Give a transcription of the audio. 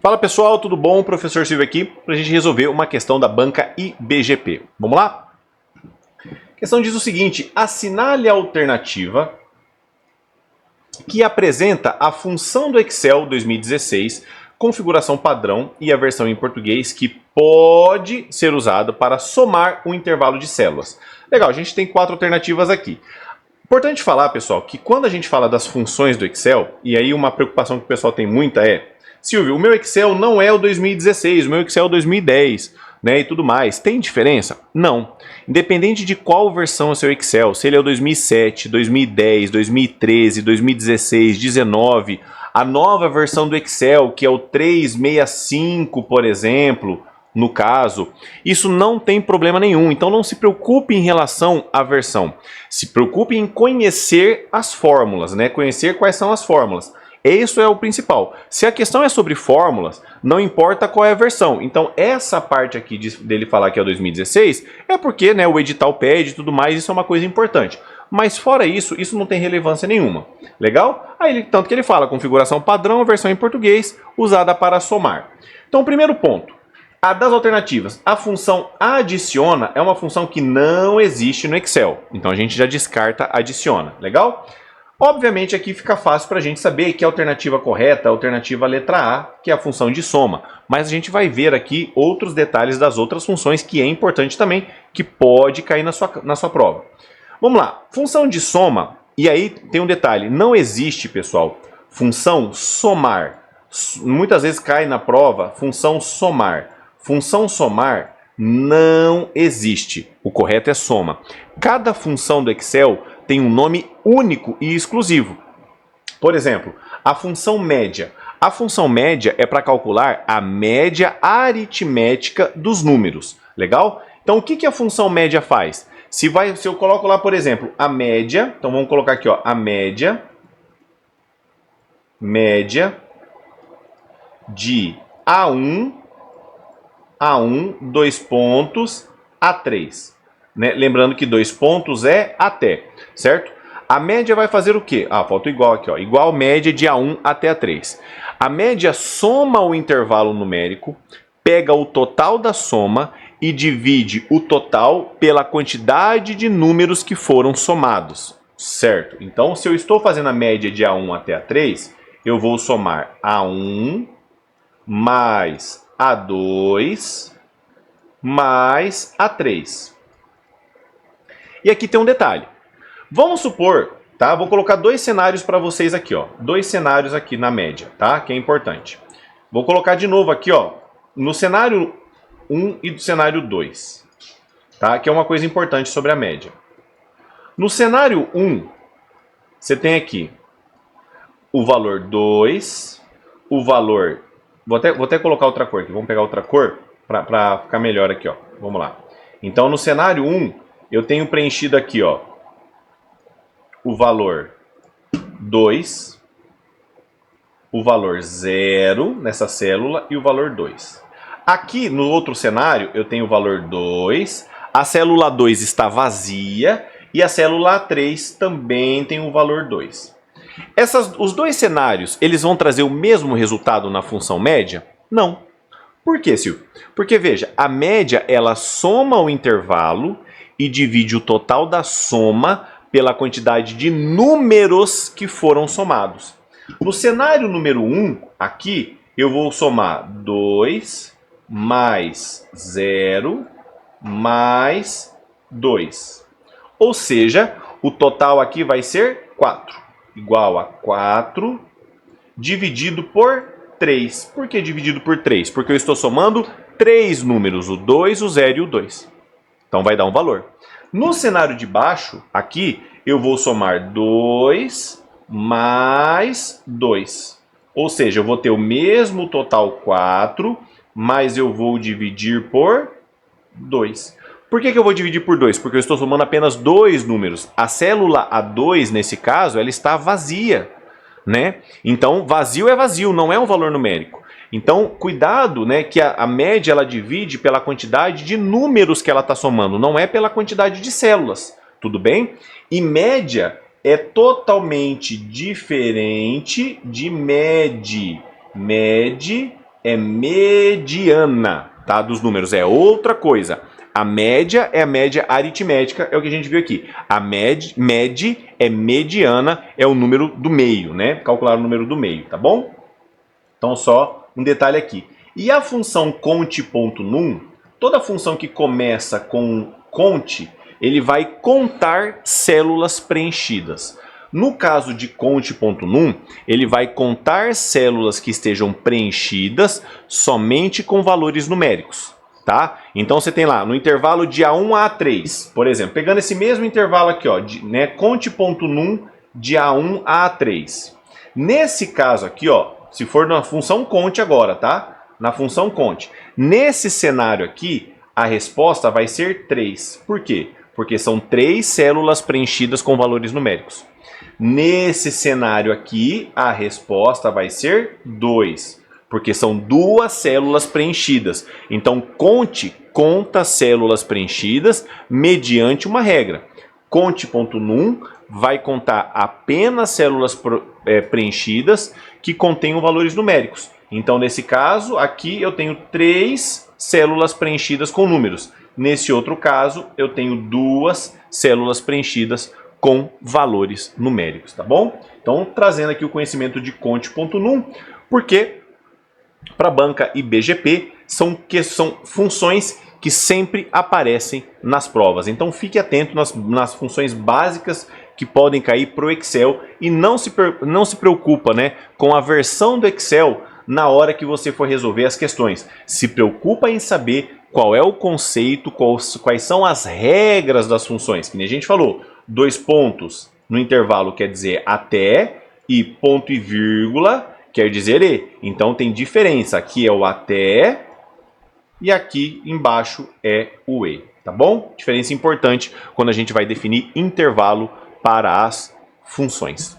Fala pessoal, tudo bom? Professor Silvio aqui para a gente resolver uma questão da banca IBGP. Vamos lá? A questão diz o seguinte: assinale a alternativa que apresenta a função do Excel 2016, configuração padrão e a versão em português que pode ser usada para somar um intervalo de células. Legal, a gente tem 4 alternativas aqui. Importante falar, pessoal, que quando a gente fala das funções do Excel, e aí uma preocupação que o pessoal tem muita é: Silvio, o meu Excel não é o 2016, o meu Excel é o 2010, né, e tudo mais. Tem diferença? Não. Independente de qual versão é o seu Excel, se ele é o 2007, 2010, 2013, 2016, 19, a nova versão do Excel, que é o 365, por exemplo, no caso, isso não tem problema nenhum. Então não se preocupe em relação à versão. Se preocupe em conhecer as fórmulas, né? Conhecer quais são as fórmulas. Isso é o principal. Se a questão é sobre fórmulas, não importa qual é a versão. Então essa parte aqui dele falar que é o 2016 é porque, né, o edital pede e tudo mais, isso é uma coisa importante. Mas fora isso, isso não tem relevância nenhuma. Legal? Aí tanto que ele fala configuração padrão, versão em português, usada para somar. Então o primeiro ponto. A das alternativas, a função adiciona é uma função que não existe no Excel. Então a gente já descarta adiciona. Legal? Obviamente aqui fica fácil para a gente saber que a alternativa correta é a alternativa letra A, que é a função de soma. Mas a gente vai ver aqui outros detalhes das outras funções que é importante também, que pode cair na sua prova. Vamos lá, função de soma, e aí tem um detalhe, não existe, pessoal, função somar. Muitas vezes cai na prova função somar. Função somar não existe, o correto é soma. Cada função do Excel tem um nome único e exclusivo. Por exemplo, a função média. A função média é para calcular a média aritmética dos números. Legal? Então o que a função média faz? Se eu coloco lá, por exemplo, a média, então vamos colocar aqui, ó, a média de A1, 2 pontos, A3. Né? Lembrando que 2 pontos é até, certo? A média vai fazer o quê? Falta o igual aqui, ó. Igual média de A1 até A3. A média soma o intervalo numérico, pega o total da soma e divide o total pela quantidade de números que foram somados, certo? Então, se eu estou fazendo a média de A1 até A3, eu vou somar A1 mais A2 mais A3. E aqui tem um detalhe. Vamos supor, tá? Vou colocar 2 cenários para vocês aqui, ó. 2 cenários aqui na média, tá? Que é importante. Vou colocar de novo aqui, ó, no cenário 1 e do cenário 2, tá? Que é uma coisa importante sobre a média. No cenário 1, você tem aqui o valor 2, o valor... Vou até colocar outra cor aqui. Vamos pegar outra cor para ficar melhor aqui, ó. Vamos lá. Então, no cenário 1, eu tenho preenchido aqui, ó, o valor 2, o valor 0 nessa célula e o valor 2. Aqui no outro cenário eu tenho o valor 2, a célula 2 está vazia e a célula 3 também tem o valor 2. Os 2 cenários, eles vão trazer o mesmo resultado na função média? Não. Por quê, Silvio? Porque veja, a média ela soma o intervalo e divide o total da soma pela quantidade de números que foram somados. No cenário número 1, aqui, eu vou somar 2 mais 0 mais 2. Ou seja, o total aqui vai ser 4. Igual a 4 dividido por 3. Por que dividido por 3? Porque eu estou somando 3 números, o 2, o 0 e o 2. Então vai dar um valor. No cenário de baixo, aqui, eu vou somar 2 mais 2. Ou seja, eu vou ter o mesmo total 4, mas eu vou dividir por 2. Por que eu vou dividir por 2? Porque eu estou somando apenas 2 números. A célula A2, nesse caso, ela está vazia, né? Então, vazio é vazio, não é um valor numérico. Então, cuidado, né, que a média ela divide pela quantidade de números que ela está somando, não é pela quantidade de células, tudo bem? E média é totalmente diferente de MED. MED é mediana, tá? Dos números, é outra coisa. A média é a média aritmética, é o que a gente viu aqui. A med é mediana, é o número do meio, né? Calcular o número do meio, tá bom? Então, só um detalhe aqui. E a função conte.num, toda função que começa com conte, ele vai contar células preenchidas. No caso de conte.num, ele vai contar células que estejam preenchidas somente com valores numéricos. Tá? Então você tem lá no intervalo de A1 a A3, por exemplo, pegando esse mesmo intervalo aqui, ó, né, conte.num de A1 a A3. Nesse caso aqui, ó, se for na função conte agora, tá? Na função conte. Nesse cenário aqui, a resposta vai ser 3. Por quê? Porque são 3 células preenchidas com valores numéricos. Nesse cenário aqui, a resposta vai ser 2. Porque são 2 células preenchidas. Então, conta células preenchidas mediante uma regra. Conte.num vai contar apenas células preenchidas que contenham valores numéricos. Então, nesse caso, aqui eu tenho 3 células preenchidas com números. Nesse outro caso, eu tenho 2 células preenchidas com valores numéricos, tá bom? Então, trazendo aqui o conhecimento de conte.num, porque para a banca IBGP são funções que sempre aparecem nas provas. Então fique atento nas funções básicas que podem cair para o Excel e não se preocupa, né, com a versão do Excel na hora que você for resolver as questões. Se preocupa em saber qual é o conceito, quais são as regras das funções. Que nem a gente falou, 2 pontos no intervalo quer dizer até e ponto e vírgula quer dizer e. Então tem diferença. Aqui é o até e aqui embaixo é o e. Tá bom? Diferença importante quando a gente vai definir intervalo para as funções.